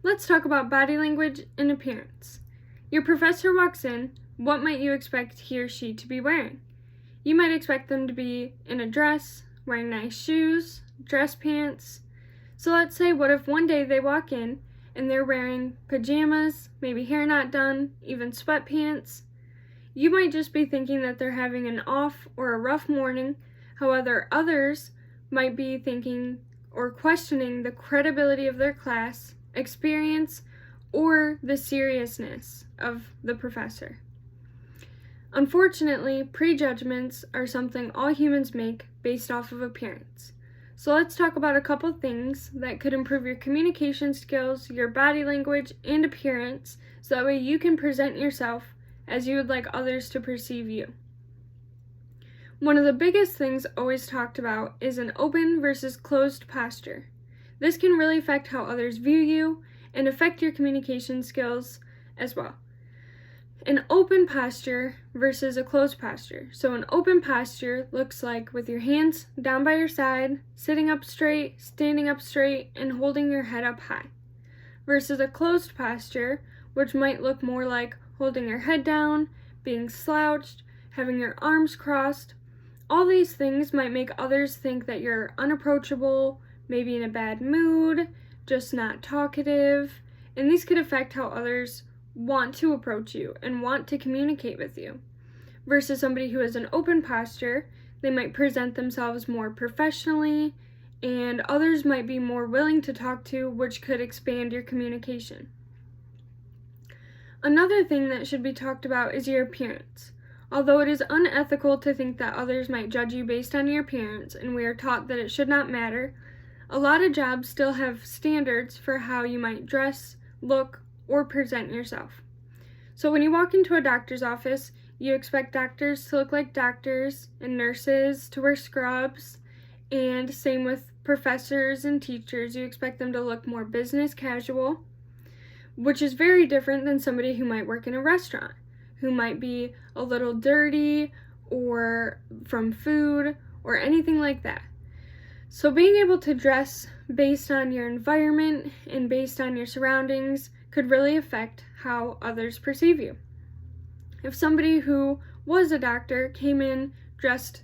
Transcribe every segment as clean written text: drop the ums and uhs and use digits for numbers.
Let's talk about body language and appearance. Your professor walks in, what might you expect he or she to be wearing? You might expect them to be in a dress, wearing nice shoes, dress pants. So let's say, what if one day they walk in and they're wearing pajamas, maybe hair not done, even sweatpants? You might just be thinking that they're having an off or a rough morning. However, others might be thinking or questioning the credibility of their class, experience, or the seriousness of the professor. Unfortunately, prejudgments are something all humans make based off of appearance. So let's talk about a couple things that could improve your communication skills, your body language, and appearance, so that way you can present yourself as you would like others to perceive you. One of the biggest things always talked about is an open versus closed posture. This can really affect how others view you and affect your communication skills as well. An open posture versus a closed posture. So an open posture looks like with your hands down by your side, sitting up straight, standing up straight, and holding your head up high. Versus a closed posture, which might look more like holding your head down, being slouched, having your arms crossed. All these things might make others think that you're unapproachable, maybe in a bad mood, just not talkative, and these could affect how others want to approach you and want to communicate with you. Versus somebody who has an open posture, they might present themselves more professionally, and others might be more willing to talk to, which could expand your communication. Another thing that should be talked about is your appearance. Although it is unethical to think that others might judge you based on your appearance, and we are taught that it should not matter, a lot of jobs still have standards for how you might dress, look, or present yourself. So when you walk into a doctor's office, you expect doctors to look like doctors and nurses to wear scrubs, and same with professors and teachers. You expect them to look more business casual, which is very different than somebody who might work in a restaurant, who might be a little dirty or from food or anything like that. So being able to dress based on your environment and based on your surroundings could really affect how others perceive you. If somebody who was a doctor came in dressed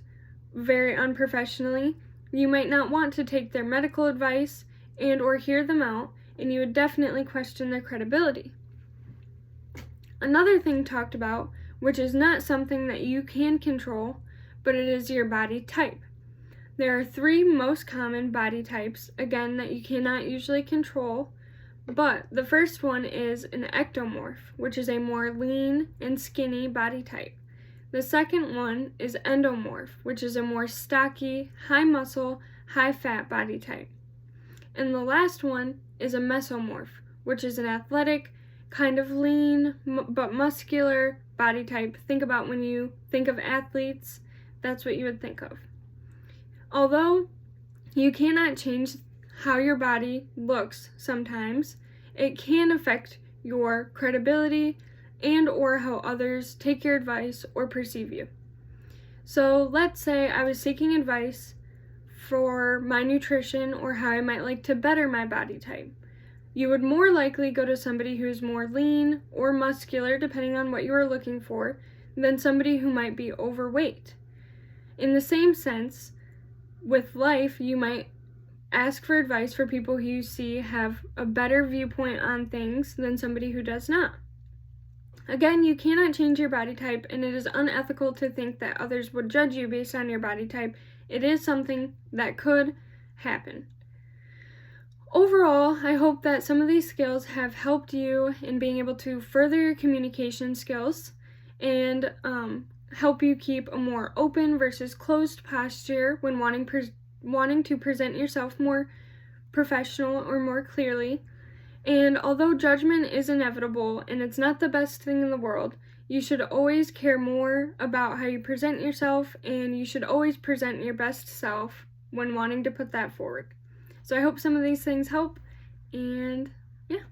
very unprofessionally, you might not want to take their medical advice and or hear them out, and you would definitely question their credibility. Another thing talked about, which is not something that you can control, but it is your body type. There are 3 most common body types, again, that you cannot usually control, but the first one is an ectomorph, which is a more lean and skinny body type. The second one is endomorph, which is a more stocky, high muscle, high fat body type. And the last one is a mesomorph, which is an athletic, kind of lean, but muscular body type. Think about when you think of athletes, that's what you would think of. Although you cannot change how your body looks sometimes, it can affect your credibility and or how others take your advice or perceive you. So let's say I was seeking advice for my nutrition or how I might like to better my body type. You would more likely go to somebody who's more lean or muscular, depending on what you are looking for, than somebody who might be overweight. In the same sense, with life, you might ask for advice for people who you see have a better viewpoint on things than somebody who does not. Again, you cannot change your body type, and it is unethical to think that others would judge you based on your body type. It is something that could happen. Overall, I hope that some of these skills have helped you in being able to further your communication skills and help you keep a more open versus closed posture when wanting to present yourself more professional or more clearly. And although judgment is inevitable and it's not the best thing in the world, you should always care more about how you present yourself, and you should always present your best self when wanting to put that forward. So I hope some of these things help, and yeah.